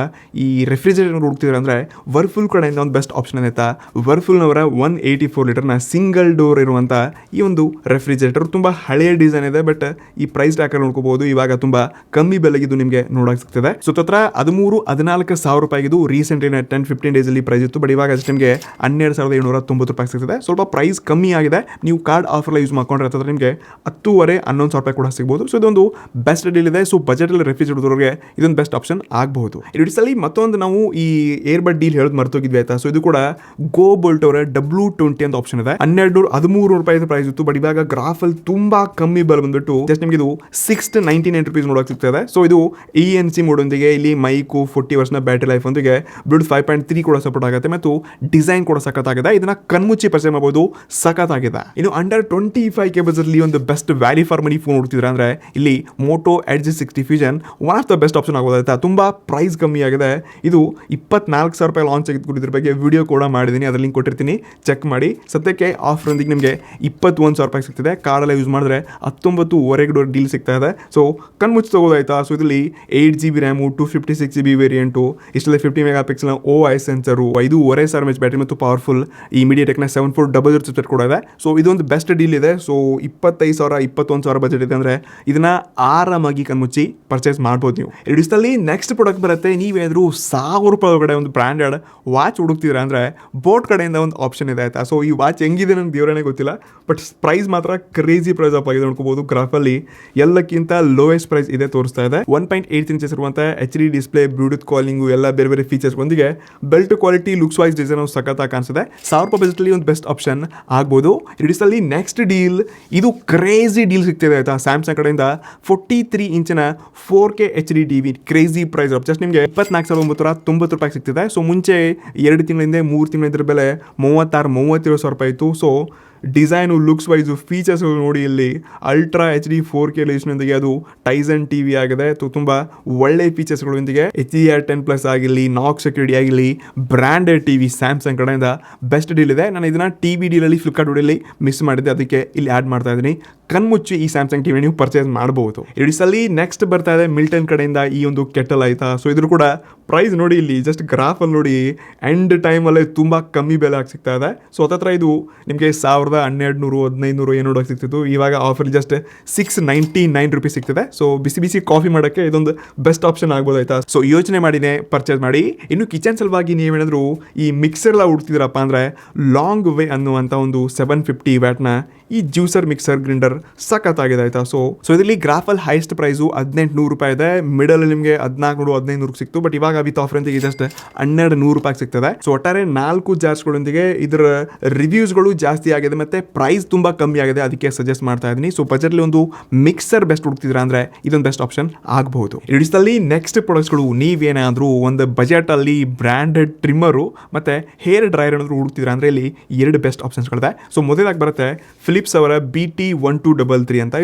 ಈ ರೆಫ್ರಿಜರೇಟರ್ ಹುಡುಕ್ತಿದ್ರೆ ಅಂದರೆ ವರ್ಫುಲ್ ಕಡೆಯಿಂದ ಒಂದು ಬೆಸ್ಟ್ ಆಪ್ಷನ್ ಆಯ್ತಾ. ವರ್ಫುಲ್ನವರ 184 ಲೀಟರ್ನ ಸಿಂಗಲ್ ಡೋರ್ ಇರುವಂಥ ಈ ಒಂದು ರೆಫ್ರಿಜರೇಟರ್ ತುಂಬ ಹಳೆಯ ಡಿಸೈನ್ ಇದೆ, ಬಟ್ ಈ ಪ್ರೈಸ್ ಟ್ಯಾಕರ್ ನೋಡ್ಕೋಬಹುದು. ಇವಾಗ ತುಂಬ ಕಮ್ಮಿ ಬೆಲೆಗಿದ್ದು ನಿಮಗೆ ನೋಡೋಕೆ ಸಿಗ್ತದೆ. ಸೊ ಹತ್ರ $13,000-14,000 ಇದು ರೀಸೆಂಟ್ಲಿ 10-15 ಡೇಸಲ್ಲಿ ಪ್ರೈಸ್ ಇತ್ತು, ಬಟ್ ಇವಾಗ ಜಸ್ಟ್ ನಿಮಗೆ $12,790 ಸಿಗ್ತದೆ. ಸ್ವಲ್ಪ ಪ್ರೈಸ್ ಕಮ್ಮಿ ಆಗಿದೆ. ನೀವು ಕಾರ್ಡ್ ಆಫರ್ಲ ಯೂಸ್ ಮಾಡ್ಕೊಂಡ್ರೆ ಹತ್ತಿರ ನಿಮಗೆ $10,500-11,000 ಕೂಡ ಸಿಗ್ಬೋದು. ಸೊ ಇದೊಂದು ಬೆಸ್ಟ್ ಡೀಲ್ ಇದೆ. ಸೊ ಬಜೆಟಲ್ಲಿ ರೆಫ್ರಿಜರೇಟರ್ಗೆ ಇದೊಂದು ಬೆಸ್ಟ್ ಆಪ್ಷನ್ ಆಗಬಹುದು. ಇಡಿಸಲ್ಲಿ ಮತ್ತೊಂದು ನಾವು ಈ ಏರ್ಬಡ್ ಡೀಲ್ ಹೇಳೋದು ಮರ್ತೋಗಿದ್ವಿ ಆಯ್ತಾ. ಸೊ ಇದು ಕೂಡ ಗೋ ಬೋಲ್ಟ್ ಅವರ W20 ಅಂತ ಆಪ್ಷನ್ ಇದೆ. 13 ಪ್ರೈಸ್ ಇತ್ತು. ಬಟ್ ಇವಾಗ ಗ್ರಾಫಲ್ಲಿ ತುಂಬಾ ಕಮ್ಮಿ ಬೆಲೆ ಬಂದ್ಬಿಟ್ಟು ಜಸ್ಟ್ ನಿಮಗೆ ಇದು 699 rupees ನೋಡೋಕೆ ಸಿಗ್ತದೆ. ಸೊ ಇದು ENC ಮೋಡ್ ಒಂದಿಗೆ ಇಲ್ಲಿ ಮೈಕು 40 ವರ್ಷನ ಬ್ಯಾಟರಿ ಲೈಫ್ ಒಂದಿಗೆ ಬ್ಲೂಟೂತ್ 5.3 ಕೂಡ ಸಪೋರ್ಟ್ ಆಗುತ್ತೆ ಮತ್ತು ಡಿಸೈನ್ ಕೂಡ ಸಖತ್ತಾಗಿದೆ. ಇದನ್ನ ಕಣ್ಮುಚ್ಚಿ ಪರ್ಚೇಸ್ ಮಾಡಬಹುದು, ಸಖತ್ತಾಗಿದೆ. ಇನ್ನು ಅಂಡರ್ 25K ಬಜೆಟ್ಲಿ ಒಂದು best value for money phone ಹುಡುಕ್ತಿದ್ರೆ ಅಂದ್ರೆ ಇಲ್ಲಿ Moto Edge 60 fusion one of the best option ಆಗೋದಾಯ್ತಾ. ತುಂಬಾ ಪ್ರೈಸ್ ಕಮ್ಮಿ ಆಗಿದೆ. ಇದು 24,000 ರೂಪಾಯಿ ಲಾಂಚ್ ಆಗಿದ್ದು, ಇದ್ರ ಬಗ್ಗೆ ವಿಡಿಯೋ ಕೂಡ ಮಾಡಿದ್ದೀನಿ, ಅದ್ರ ಲಿಂಕ್ ಕೊಟ್ಟಿರ್ತೀನಿ, ಚೆಕ್ ಮಾಡಿ. ಸದ್ಯಕ್ಕೆ ಆಫರ್ ಒಂದಿಗೆ ನಿಮಗೆ 21,000 ರೂಪಾಯಿ ಸಿಗ್ತಿದೆ. ಕಾರ್ಡೆಲ್ಲ ಯೂಸ್ ಮಾಡಿದ್ರೆ 19,500 ಡೀಲ್ ಸಿಗ್ತಾ ಇದೆ. ಸೊ ಕಣ್ಮುಚ್ಚಿ ತಗೋದಾಯ್ತಾ. ಸೊ ಇದರಲ್ಲಿ 8GB ರ್ಯಾಮು, 256GB ವೇರಿಯಂಟು, ಇಷ್ಟಲ್ಲೇ 50 ಮೆಗಾ ಪಿಕ್ಸೆಲ್ನ OIS ಸೆನ್ಸರು, 5.5 mAh ಬ್ಯಾಟರಿ ಮತ್ತು ಪವರ್ಫುಲ್ ಈ MediaTekನ 7400 ಚಿಪ್ಸೆಟ್ ಕೂಡ ಇದೆ. ಸೊ ಇದೊಂದು ಬೆಸ್ಟ್ ಡೀಲ್ ಇದೆ. ಸೊ 25,000 21,000 ಬಜೆಟ್ ಇದೆ ಅಂದರೆ ಇದನ್ನ ಆರಾಮಾಗಿ ಕಣ್ಮುಚ್ಚಿ ಪರ್ಚೇಸ್ ಮಾಡ್ಬೋದು ನೀವು. ಇಡಿಸ್ಟಲ್ಲಿ ನೆಕ್ಸ್ಟ್ ಪ್ರಾಡಕ್ಟ್ ಬರುತ್ತೆ. ನೀವೇನಾದರೂ 1,000 ರೂಪಾಯಿ ಒಳಗಡೆ ಒಂದು ಬ್ರ್ಯಾಂಡೆಡ್ ವಾಚ್ ಹುಡುಕ್ತಿದ್ರೆ ಅಂದರೆ ಬೋಟ್ ಕಡೆಯಿಂದ ಒಂದು ಆಪ್ಷನ್ ಇದೆ ಆಯ್ತಾ. ಸೊ ಈ ವಾಚ್ ಹೆಂಗಿದೆ ನನಗೆ ದೇವರೇ ಗೊತ್ತಿಲ್ಲ, ಬಟ್ ಪ್ರೈಸ್ ಮಾತ್ರ ಕ್ರೇಜಿ ಪ್ರೈಸ್ ಅಪ್ ಆಗಿದೆ. ನೋಡ್ಕೋಬಹುದು ಗ್ರಾಫಲ್ಲಿ ಎಲ್ಲಕ್ಕಿಂತ ಲೋಯೆಸ್ಟ್ ಪ್ರೈಸ್ ಇದೆ ತೋರಿಸ್ತಾ ಇದೆ. 1.8 ಇಂಚಸ್ ಇರುವಂಥ HD ಡಿಸ್ಪ್ಲೇ, ಬ್ಲೂಟೂತ್ ಕಾಲಿಂಗು, ಎಲ್ಲ ಬೇರೆ ಬೇರೆ ಫೀಚರ್ಸ್ ಒಂದಿಗೆ belt quality, looks wise design ಸಖತ್ತಾಗಿ ಕಾಣಿಸಿದೆ. 1,000 ರೂಪಾಯಿ ಬಜೆಟ್ಲಿ ಒಂದು ಬೆಸ್ಟ್ ಆಪ್ಷನ್ ಆಗ್ಬೋದು. ಇಡಿಸಲ್ಲಿ ನೆಕ್ಸ್ಟ್ ಡೀಲ್, ಇದು ಕ್ರೇಜಿ ಡೀಲ್ ಸಿಗ್ತಿದೆ ಆಯ್ತಾ. ಸ್ಯಾಮ್ಸಂಗ್ ಕಡೆಯಿಂದ 43 ಇಂಚಿನ 4K HD TV crazy price of just ನಿಮಗೆ 24,990 ರೂಪಾಯಿ ಸಿಗ್ತಿದೆ. ಸೊ ಮುಂಚೆ 2 ತಿಂಗಳಿಂದ 3 ತಿಂಗಳಿಂದ ಬೆಲೆ 37,000 ರೂಪಾಯಿ ಇತ್ತು. So design, looks wise, features ನೋಡಿ ಇಲ್ಲಿ ಅಲ್ಟ್ರಾ HD 4K ರೆಸಲ್ಯೂಷನ್ನೊಂದಿಗೆ ಅದು ಟೈಸನ್ TV ಆಗಿದೆ. ತುಂಬ ಒಳ್ಳೆ ಫೀಚರ್ಸ್ಗಳೊಂದಿಗೆ HDR10+ ಆಗಿರಲಿ, ನಾಕ್ ಸೆಕ್ಯೂರಿಟಿ ಆಗಿರಲಿ, ಬ್ರ್ಯಾಂಡೆಡ್ TV ಸ್ಯಾಮ್ಸಂಗ್ ಕಡೆಯಿಂದ ಬೆಸ್ಟ್ ಡೀಲ್ ಇದೆ. ನಾನು ಇದನ್ನು TV ಡೀಲಲ್ಲಿ ಫ್ಲಿಪ್ಕಾರ್ಟ್ ವಿಡಿಯೋಲಿ ಮಿಸ್ ಮಾಡಿದ್ದೆ, ಅದಕ್ಕೆ ಇಲ್ಲಿ ಆ್ಯಡ್ ಮಾಡ್ತಾ ಇದ್ದೀನಿ. ಕಣ್ಮುಚ್ಚಿ ಈ ಸ್ಯಾಮ್ಸಂಗ್ TV ನೀವು ಪರ್ಚೇಸ್ ಮಾಡಬಹುದು. ಇಡಿಸಲ್ಲಿ ನೆಕ್ಸ್ಟ್ ಬರ್ತಾ ಇದೆ ಮಿಲ್ಟನ್ ಕಡೆಯಿಂದ ಈ ಒಂದು ಕೆಟಲ್ ಆಯ್ತಾ. ಸೊ ಇದ್ರ ಕೂಡ ಪ್ರೈಸ್ ನೋಡಿ ಇಲ್ಲಿ ಜಸ್ಟ್ ಗ್ರಾಫಲ್ಲಿ ನೋಡಿ ಎಂಡ್ ಟೈಮಲ್ಲೇ ತುಂಬ ಕಮ್ಮಿ ಬೆಲೆ ಆಗಿ ಸಿಗ್ತಾ ಇದೆ. ಸೊ ಹತ್ತತ್ರ ಇದು ನಿಮಗೆ 1,200 1,500 ಏನೋ ಸಿಗ್ತಿತ್ತು. ಇವಾಗ ಆಫರ್ ಜಸ್ಟ್ 699 ರೂಪೀಸ್ ಸಿಗ್ತಿದೆ. ಸೊ ಬಿಸಿ ಬಿಸಿ ಕಾಫಿ ಮಾಡೋಕ್ಕೆ ಇದೊಂದು ಬೆಸ್ಟ್ ಆಪ್ಷನ್ ಆಗ್ಬೋದು ಆಯ್ತಾ. ಸೊ ಯೋಚನೆ ಮಾಡಿನೇ ಪರ್ಚೇಸ್ ಮಾಡಿ. ಇನ್ನು ಕಿಚನ್ ಸಲುವಾಗಿ ನೀವೇನಾದರೂ ಈ ಮಿಕ್ಸರ್ ಎಲ್ಲ ಹುಡ್ತಿದ್ರಪ್ಪ ಅಂದರೆ ಲಾಂಗ್ ವೇ ಅನ್ನುವಂಥ ಒಂದು 750 ವ್ಯಾಟ್ನ ಈ ಜ್ಯೂಸರ್ ಮಿಕ್ಸರ್ ಗ್ರೈಂಡರ್ ಸಖತ್ತಾಗಿದೆ ಆಯ್ತಾ. ಸೊ ಇದರಲ್ಲಿ ಗ್ರಾಫಲ್ಲಿ ಹೈಯೆಸ್ಟ್ ಪ್ರೈಸು 1,800 ರೂಪಾಯಿ ಇದೆ. ಮಿಡಲ್ ನಿಮಗೆ 1,400-1,500 ಸಿಕ್ತು. ಬಟ್ ಇವಾಗ ವಿತ್ ಆಫರ್ ಅಂತ ಜಸ್ಟ್ 1,200 ರೂಪಾಯಿ ಸಿಗ್ತದೆ. ಸೊ ಒಟ್ಟಾರೆ 4 ಜಾರ್ಸ್ಗಳೊಂದಿಗೆ ಇದರ ರಿವ್ಯೂಸ್ಗಳು ಜಾಸ್ತಿ ಆಗಿದೆ ಮತ್ತೆ ಪ್ರೈಸ್ ತುಂಬಾ ಕಮ್ಮಿ ಆಗಿದೆ, ಅದಕ್ಕೆ ಸಜೆಸ್ಟ್ ಮಾಡ್ತಾ ಇದ್ದೀನಿ. ಸೊ ಬಜೆಟ್ಲಿ ಒಂದು ಮಿಕ್ಸರ್ ಬೆಸ್ಟ್ ಹುಡುಕ್ತಿದ್ರ ಅಂದ್ರೆ ಇದೊಂದು ಬೆಸ್ಟ್ ಆಪ್ಷನ್ ಆಗಬಹುದು. ಇಡಿಸ್ಟಲ್ಲಿ ನೆಕ್ಸ್ಟ್ ಪ್ರಾಡಕ್ಟ್ಸ್ಗಳು ನೀವೇನಾದರೂ ಒಂದು ಬಜೆಟ್ ಅಲ್ಲಿ ಬ್ರ್ಯಾಂಡೆಡ್ ಟ್ರಿಮ್ಮರು ಮತ್ತೆ ಹೇರ್ ಡ್ರೈಯರ್ ಏನಾದರೂ ಹುಡುಕ್ತಿದ್ರ ಅಂದ್ರೆ ಇಲ್ಲಿ 2 ಬೆಸ್ಟ್ ಆಪ್ಷನ್ಸ್ಗಳಿದೆ. ಸೊ ಮೊದಲಾಗಿ ಬರುತ್ತೆ ಫಿಲಿಪ್ಸ್ ಅವರ BT1233 ಅಂತ.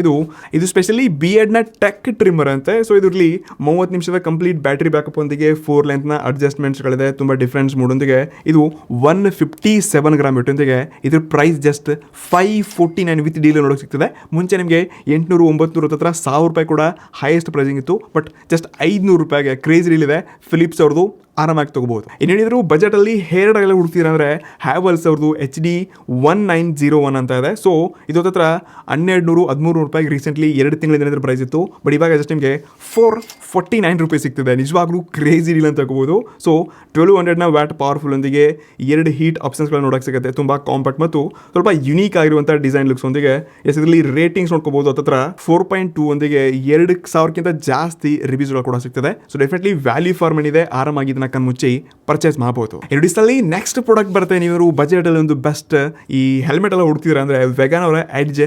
ಇದು ಸ್ಪೆಷಲಿ ಬಿಯರ್ಡ್ನ ಟೆಕ್ ಟ್ರಿಮ್ಮರ್ ಅಂತೆ. ಸೊ ಇದರಲ್ಲಿ 30 ನಿಮಿಷದ ಕಂಪ್ಲೀಟ್ ಬ್ಯಾಟರಿ ಬ್ಯಾಕಪ್ ಒಂದಿಗೆ 4 ಲೆಂತ್ನ ಅಡ್ಜಸ್ಟ್ಮೆಂಟ್ಸ್ಗಳಿದೆ, ತುಂಬ ಡಿಫ್ರೆನ್ಸ್ ಮೂಡೊಂದಿಗೆ. ಇದು 157 ಗ್ರಾಮ್ ಇಟ್ಟೊಂದಿಗೆ ಇದ್ರ ಪ್ರೈಸ್ ಜಸ್ಟ್ 549 ವಿತ್ ಡೀಲ್ ನೋಡೋಕೆ ಸಿಗ್ತದೆ. ಮುಂಚೆ ನಿಮಗೆ 800-900 ಹತ್ರ 1,000 ರೂಪಾಯಿ ಕೂಡ ಹೈಯೆಸ್ಟ್ ಪ್ರೈಸಿಂಗ್ ಇತ್ತು. ಬಟ್ ಜಸ್ಟ್ 500 ರೂಪಾಯಿಗೆ ಕ್ರೇಜ್ ಡೀಲ್ ಇದೆ. ಫಿಲಿಪ್ಸ್ ಅವ್ರದ್ದು ಆರಾಮಾಗಿ ತಗೋಬಹುದು. ಇನ್ನೇನಿದ್ರು ಬಜೆಟಲ್ಲಿ ಹೇರ್ ಡ್ರೈಯರ್ ಹುಡುಕ್ತೀರ ಅಂದರೆ ಹ್ಯಾವಲ್ಸ್ ಅವ್ರದ್ದು HD1901 ಅಂತ ಇದೆ. ಸೊ ಇದು ಹತ್ರ 1,200-1,300 ರೂಪಾಯಿ ರೀಸೆಂಟ್ಲಿ 2 ತಿಂಗಳಿಂದ ಪ್ರೈಸ್ ಇತ್ತು. ಬಟ್ ಇವಾಗ ಜಸ್ಟ್ ನಿಮಗೆ 449 ರೂಪಾಯಿ ಸಿಗ್ತದೆ. ನಿಜವಾಗ್ಲೂ ಕ್ರೇಜಿ ಡೀಲ್ ಅಂತ ತಗೋಬಹುದು. ಸೊ 1200ನ ವ್ಯಾಟ್ ಪವರ್ಫುಲ್ ಒಂದಿಗೆ 2 ಹೀಟ್ ಆಪ್ಷನ್ಸ್ಗಳನ್ನ ನೋಡೋಕೆ ಸಿಗುತ್ತೆ. ತುಂಬ ಕಾಂಪ್ಯಾಕ್ಟ್ ಮತ್ತು ಸ್ವಲ್ಪ ಯುನೀಕ್ ಆಗಿರುವಂಥ ಡಿಸೈನ್ ಲುಕ್ಸ್ ಒಂದಿಗೆ. ಇದರಲ್ಲಿ ರೇಟಿಂಗ್ಸ್ ನೋಡ್ಕೋಬಹುದು. ಹತ್ರ 4.2 ಒಂದಿಗೆ 2,000ಕ್ಕಿಂತ ಜಾಸ್ತಿ ರಿವ್ಯೂಸ್ಗಳು ಕೂಡ ಸಿಗ್ತದೆ. ಸೊ ಡೆಫಿನೆಟ್ಲಿ ವ್ಯಾಲ್ಯೂ ಫಾರ್ ಮನಿ ಇದೆ. ಆರಾಮಾಗಿ ಇದನ್ನ ಕಣ್ಮುಚ್ಚಿ ಪರ್ಚೇಸ್ ಮಾಡಬಹುದು. ಇಡಿಸಲ್ಲಿ ನೆಕ್ಸ್ಟ್ ಪ್ರಾಡಕ್ಟ್ ಬರುತ್ತೆ. ನೀವು ಬಜೆಟ್ ಅಲ್ಲಿ ಒಂದು ಬೆಸ್ಟ್ ಈ ಹೆಲ್ಮೆಟ್ ಎಲ್ಲ ಹುಡುಕ್ತಿದ್ರ ಅಂದ್ರೆ ವೆಗಾನ್ ಅವರ ಎಡ್ಜ್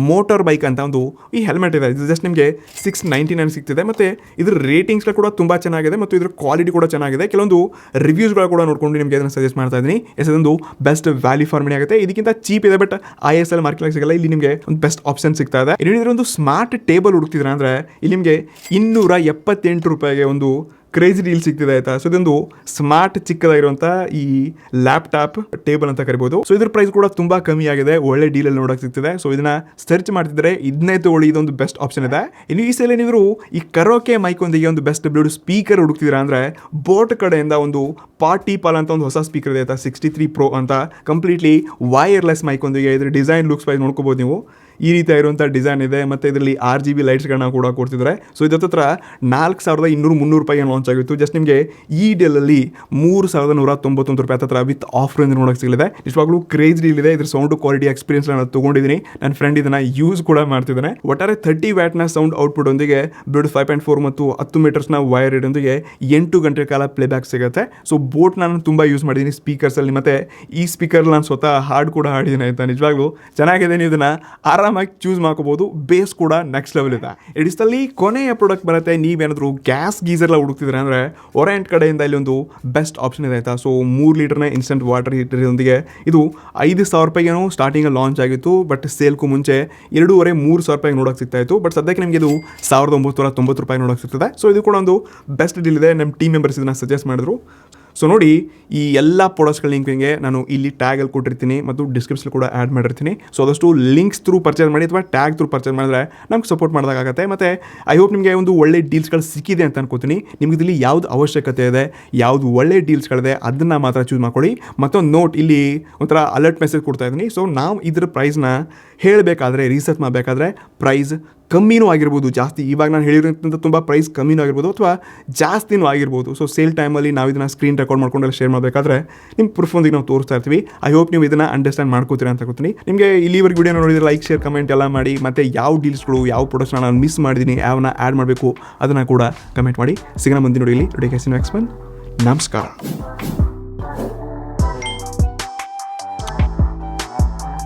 ಮೋಟಾರ್ ಬೈಕ್ ಅಂತ ಒಂದು ಈ ಹೆಲ್ಮೆಟ್ ಇದೆ. ಇದು ಜಸ್ಟ್ ನಿಮಗೆ 699 ಸಿಗ್ತಿದೆ. ಮತ್ತೆ ಇದ್ರ ರೇಟಿಂಗ್ಸ್ ಕೂಡ ತುಂಬಾ ಚೆನ್ನಾಗಿದೆ ಮತ್ತು ಇದ್ರ ಕ್ವಾಲಿಟಿ ಕೂಡ ಚೆನ್ನಾಗಿದೆ. ಕೆಲವೊಂದು ರಿವ್ಯೂಸ್ಗಳು ಕೂಡ ನೋಡ್ಕೊಂಡು ನಿಮಗೆ ಅದನ್ನ ಸಜೆಸ್ಟ್ ಮಾಡ್ತಾ ಇದ್ದೀನಿ. ಇದೊಂದು ಬೆಸ್ಟ್ ವ್ಯಾಲ್ಯೂ ಫಾರ್ ಮನಿ ಆಗುತ್ತೆ. ಇದಕ್ಕಿಂತ ಚೀಪ್ ಇದೆ, ಬಟ್ ISL ಮಾರ್ಕೆಟ್ ಸಿಗಲ್ಲ. ಇಲ್ಲಿ ನಿಮಗೆ ಒಂದು ಬೆಸ್ಟ್ ಆಪ್ಷನ್ ಸಿಗ್ತಾ ಇದೆ. ಇನ್ನೊಂದು ಒಂದು ಸ್ಮಾರ್ಟ್ ಟೇಬಲ್ ಹುಡುಕ್ತಿದ್ರ ಅಂದ್ರೆ ಇಲ್ಲಿ ನಿಮಗೆ 278 ರೂಪಾಯಿಗೆ ಒಂದು ಕ್ರೇಜಿ ಡೀಲ್ ಸಿಗ್ತಿದೆ ಆಯ್ತಾ. ಸೊ ಇದೊಂದು ಸ್ಮಾರ್ಟ್ ಚಿಕ್ಕದಾಗಿರುವಂಥ ಈ ಲ್ಯಾಪ್ಟಾಪ್ ಟೇಬಲ್ ಅಂತ ಕರಿಬಹುದು. ಸೊ ಇದ್ರ ಪ್ರೈಸ್ ಕೂಡ ತುಂಬಾ ಕಮ್ಮಿ ಆಗಿದೆ, ಒಳ್ಳೆ ಡೀಲಲ್ಲಿ ನೋಡೋಕೆ ಸಿಗ್ತಿದೆ. ಸೊ ಇದನ್ನ ಸರ್ಚ್ ಮಾಡ್ತಿದ್ರೆ ಇದನ್ನೇ ತಗೊಳ್ಳಿ, ಇದೊಂದು ಬೆಸ್ಟ್ ಆಪ್ಷನ್ ಇದೆ. ಇನ್ನು ಈ ಸಲ ನೀವು ಈ ಕರೋಕೆ ಮೈಕ್ ಒಂದಿಗೆ ಒಂದು ಬೆಸ್ಟ್ ಬ್ಲೂಟೂತ್ ಸ್ಪೀಕರ್ ಹುಡುಕ್ತಿದ್ರ ಅಂದ್ರೆ ಬೋಟ್ ಕಡೆಯಿಂದ ಒಂದು ಪಾರ್ಟಿ ಪಾಲ್ ಅಂತ ಒಂದು ಹೊಸ ಸ್ಪೀಕರ್ ಇದೆ ಆಯ್ತಾ, 63 Pro ಅಂತ. ಕಂಪ್ಲೀಟ್ಲಿ ವೈರ್ಲೆಸ್ ಮೈಕ್ ಒಂದಿಗೆ ಇದ್ರ ಡಿಸೈನ್ ಲುಕ್ಸ್ ವೈಸ್ ನೋಡ್ಕೋಬಹುದು ನೀವು. ಈ ರೀತಿ ಇರುವಂಥ ಡಿಸೈನ್ ಇದೆ, ಮತ್ತು ಇದರಲ್ಲಿ RGB ಲೈಟ್ಸ್ಗಳನ್ನ ಕೂಡ ಕೊಡ್ತಿದ್ದಾರೆ. ಸೊ ಇದ್ರ ಹತ್ರ 4200-300 ರೂಪಾಯಿಗೆ ಲಾಂಚ್ ಆಗಿತ್ತು. ಜಸ್ಟ್ ನಿಮಗೆ ಈ ಡೀಲಲ್ಲಿ 3191 ರೂಪಾಯಿ ಹತ್ರ ವಿತ್ ಆಫರ್ ಎಂದು ನೋಡೋಕೆ ಸಿಗಲಿದೆ. ನಿಜವಾಗ್ಲೂ ಕ್ರೇಜ್ ಡೀಲ್ ಇದೆ. ಇದ್ರ ಸೌಂಡ್ ಕ್ವಾಲಿಟಿ ಎಕ್ಸ್ಪೀರಿಯನ್ಸ್ ನಾನು ತೊಗೊಂಡಿದ್ದೀನಿ. ನನ್ನ ಫ್ರೆಂಡ್ ಇದನ್ನ ಯೂಸ್ ಕೂಡ ಮಾಡ್ತಿದ್ದಾನೆ. ಒಟ್ಟಾರೆ 30 ವ್ಯಾಟ್ನ ಸೌಂಡ್ ಔಟ್ಪುಟ್ ಒಂದಿಗೆ ಬ್ಲೂಟೂತ್ 5.4 ಮತ್ತು 10 ಮೀಟರ್ಸ್ನ ವೈರ್ ಇಡೊಂದಿಗೆ 8 ಗಂಟೆ ಕಾಲ ಪ್ಲೇಬ್ಯಾಕ್ ಸಿಗುತ್ತೆ. ಸೊ ಬೋಟ್ ನಾನು ತುಂಬ ಯೂಸ್ ಮಾಡಿದ್ದೀನಿ ಸ್ಪೀಕರ್ಸಲ್ಲಿ, ಮತ್ತು ಈ ಸ್ಪೀಕರ್ ನಾನು ಸ್ವತಃ ಹಾಡು ಕೂಡ ಹಾಡಿದ್ದೀನಿ ಆಯಿತಾ. ನಿಜವಾಗ್ಲೂ ಚೆನ್ನಾಗಿದೆ, ನೀವು ಇದನ್ನು ಆರಾಮಾಗಿ ಚೂಸ್ ಮಾಡ್ಕೋಬೋದು. ಬೇಸ್ ಕೂಡ ನೆಕ್ಸ್ಟ್ ಲೆವೆಲ್ ಇದೆ. ಇಡಿಸ್ಟಲ್ಲಿ ಕೊನೆಯ ಪ್ರಾಡಕ್ಟ್ ಬರುತ್ತೆ. ನೀವೇನಾದರೂ ಗ್ಯಾಸ್ ಗೀಸರ್ಲ ಹುಡುಕ್ತಿದ್ರೆ ಅಂದರೆ ಒರೆಂಟ್ ಕಡೆಯಿಂದ ಇಲ್ಲಿ ಒಂದು ಬೆಸ್ಟ್ ಆಪ್ಷನ್ ಇದೆ ಆಯಿತಾ. ಸೊ 3 ಲೀಟರ್ನ ಇನ್ಸ್ಟೆಂಟ್ ವಾಟರ್ ಹೀಟರ್ದೊಂದಿಗೆ ಇದು 5,000 ರೂಪಾಯಿಗೇನೋ ಸ್ಟಾರ್ಟಿಂಗ್ ಲಾಂಚ್ ಆಗಿತ್ತು. ಬಟ್ ಸೇಲ್ಗೂ ಮುಂಚೆ 2,500-3,000 ರೂಪಾಯಿಗೆ ನೋಡೋಕೆ ಸಿಗ್ತಾ ಇತ್ತು. ಬಟ್ ಸದ್ಯಕ್ಕೆ ನಿಮಗೆ ಇದು 1,990 ರೂಪಾಯಿ ನೋಡೋಕೆ ಸಿಗ್ತದೆ. ಸೊ ಇದು ಕೂಡ ಒಂದು ಬೆಸ್ಟ್ ಡೀಲ್ ಇದೆ. ನಮ್ಮ ಟೀಮ್ ಮೆಂಬರ್ಸ್ ಇದನ್ನು ಸಜೆಸ್ಟ್ ಮಾಡಿದ್ರು. ಸೊ ನೋಡಿ, ಈ ಎಲ್ಲ ಪ್ರಾಡಕ್ಟ್ಸ್ಗಳ ಲಿಂಕಿಗೆ ನಾನು ಇಲ್ಲಿ ಟ್ಯಾಗಲ್ಲಿ ಕೊಟ್ಟಿರ್ತೀನಿ ಮತ್ತು ಡಿಸ್ಕ್ರಿಪ್ಷನ್ ಕೂಡ ಆ್ಯಡ್ ಮಾಡಿರ್ತೀನಿ. ಸೊ ಆದಷ್ಟು ಲಿಂಕ್ಸ್ ಥ್ರೂ ಪರ್ಚೇಸ್ ಮಾಡಿ ಅಥವಾ ಟ್ಯಾಗ್ ಥ್ರೂ ಪರ್ಚೇಸ್ ಮಾಡಿದ್ರೆ ನಮ್ಗೆ ಸಪೋರ್ಟ್ ಮಾಡೋದಾಗುತ್ತೆ. ಮತ್ತು ಐ ಹೋಪ್ ನಿಮಗೆ ಒಂದು ಒಳ್ಳೆ ಡೀಲ್ಸ್ಗಳು ಸಿಕ್ಕಿದೆ ಅಂತ ಅನ್ಕೋತೀನಿ. ನಿಮ್ಗೆ ಇಲ್ಲಿ ಯಾವ್ದು ಅವಶ್ಯಕತೆ ಇದೆ, ಯಾವುದು ಒಳ್ಳೆ ಡೀಲ್ಸ್ಗಳಿದೆ ಅದನ್ನು ಮಾತ್ರ ಚೂಸ್ ಮಾಡ್ಕೊಳ್ಳಿ. ಮತ್ತೊಂದು ನೋಟ್, ಇಲ್ಲಿ ಒಂಥರ ಅಲರ್ಟ್ ಮೆಸೇಜ್ ಕೊಡ್ತಾ ಇದ್ದೀನಿ. ಸೊ ನಾವು ಇದ್ರ ಪ್ರೈಸ್ನ ಹೇಳಬೇಕಾದ್ರೆ, ರಿಸರ್ಚ್ ಮಾಡಬೇಕಾದ್ರೆ ಪ್ರೈಸ್ ಕಮ್ಮಿನೂ ಆಗಿರ್ಬೋದು, ಜಾಸ್ತಿ ಇವಾಗ ನಾನು ಹೇಳಿರೋಂಥ ತುಂಬ ಪ್ರೈಸ್ ಕಮ್ಮಿನೂ ಆಗಿರ್ಬೋದು ಅಥವಾ ಜಾಸ್ತಿನೂ ಆಗಿರ್ಬೋದು. ಸೊ ಸೇಲ್ ಟೈಮಲ್ಲಿ ನಾವು ಇದನ್ನು ಸ್ಕ್ರೀನ್ ರೆಕಾರ್ಡ್ ಮಾಡ್ಕೊಂಡೆಲ್ಲ ಶೇರ್ ಮಾಡಬೇಕಾದ್ರೆ ನಿಮ್ಮ ಪ್ರೂಫೊಂದಿಗೆ ನಾವು ತೋರಿಸ್ತಾ ಇರ್ತೀವಿ. ಐ ಹೋಪ್ ನೀವು ಇದನ್ನು ಅಂಡರ್ಸ್ಟ್ಯಾಂಡ್ ಮಾಡ್ಕೋತೀರಾ ಅಂತ ಗೊತ್ತೀನಿ. ನಿಮಗೆ ಇಲ್ಲಿವರೆಗೆ ವಿಡಿಯೋ ನೋಡಿದ್ರೆ ಲೈಕ್, ಶೇರ್, ಕಮೆಂಟ್ ಎಲ್ಲ ಮಾಡಿ. ಮತ್ತು ಯಾವ ಡೀಲ್ಸ್ಗಳು, ಯಾವ ಪ್ರಾಡಕ್ಟ್ಸ್ನ ನಾನು ಮಿಸ್ ಮಾಡಿದ್ದೀನಿ, ಯಾವನ್ನ ಆ್ಯಡ್ ಮಾಡಬೇಕು ಅದನ್ನು ಕೂಡ ಕಮೆಂಟ್ ಮಾಡಿ. ಸಿಗೋಣ ಮುಂದಿನ ನೋಡಿಲಿ. ನಮಸ್ಕಾರ.